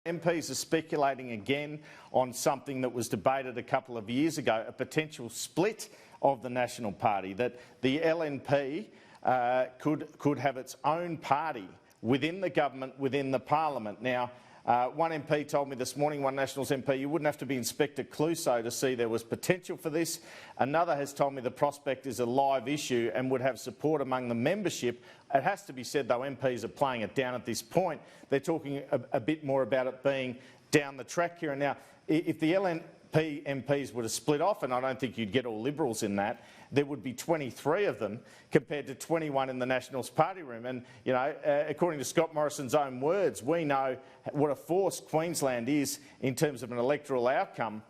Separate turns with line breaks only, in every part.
MPs are speculating again on something that was debated a couple of years ago, a potential split of the National Party, that the LNP could have its own party within the government, within the parliament. Now, one MP told me this morning, one Nationals MP, you wouldn't have to be Inspector Clouseau to see there was potential for this. Another has told me the prospect is a live issue and would have support among the membership. It has to be said, though, MPs are playing it down at this point. They're talking a bit more about it being down the track here. And now, if the LNP MPs were to split off, and I don't think you'd get all Liberals in that, there would be 23 of them compared to 21 in the Nationals party room. And, you know, according to Scott Morrison's own words, we know what a force Queensland is in terms of an electoral outcome.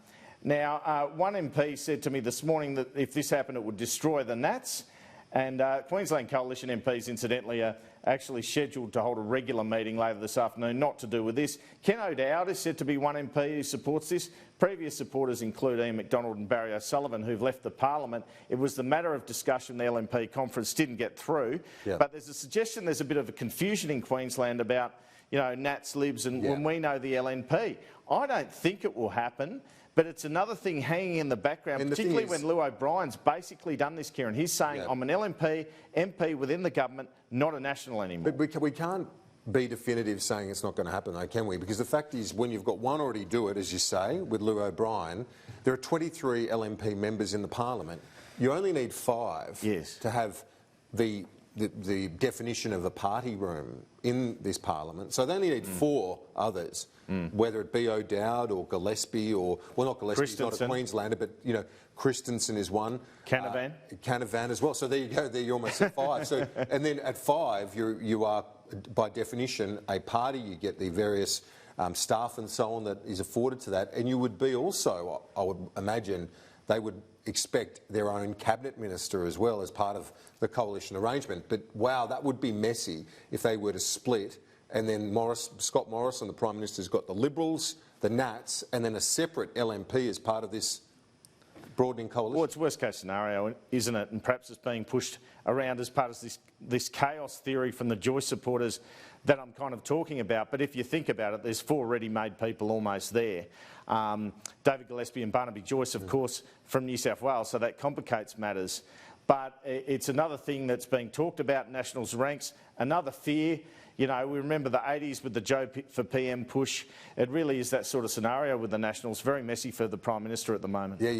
Now, one MP said to me this morning that if this happened, it would destroy the Nats. And Queensland Coalition MPs, incidentally, are actually scheduled to hold a regular meeting later this afternoon, not to do with this. Ken O'Dowd is said to be one MP who supports this. Previous supporters include Ian McDonald and Barry O'Sullivan, who've left the parliament. It was the matter of discussion the LNP conference didn't get through. Yep. But there's a suggestion there's a bit of a confusion in Queensland about, you know, Nats, Libs, and when we know the LNP. I don't think it will happen. But it's another thing hanging in the background, and particularly when Lou O'Brien's basically done this, Kieran. He's saying, I'm an LNP, MP within the government, not a national anymore.
But we can't be definitive saying it's not going to happen, though, can we? Because the fact is, when you've got one already do it, as you say, with Lou O'Brien, there are 23 LNP members in the parliament. You only need 5 to have the definition of a party room in this parliament. So they only need 4 others, whether it be O'Dowd or Gillespie or, well, not Gillespie, he's not a Queenslander, but, you know, Christensen is one.
Canavan.
Canavan as well. So there you go, there you're almost at 5. So, and then at 5, you are, by definition, a party. You get the various staff and so on that is afforded to that. And you would be also, I would imagine, they would expect their own cabinet minister as well as part of the coalition arrangement. But wow, that would be messy if they were to split, and then Scott Morrison, the Prime Minister's got the Liberals, the Nats, and then a separate LNP as part of this broadening coalition.
Well, it's worst case scenario, isn't it? And perhaps it's being pushed around as part of this chaos theory from the Joyce supporters that I'm kind of talking about. But if you think about it, there's 4 ready-made people almost there. David Gillespie and Barnaby Joyce, of course, from New South Wales, so that complicates matters. But it's another thing that's being talked about in Nationals ranks, another fear. You know, we remember the 80s with the Joe for PM push. It really is that sort of scenario with the Nationals. Very messy for the Prime Minister at the moment. Yeah.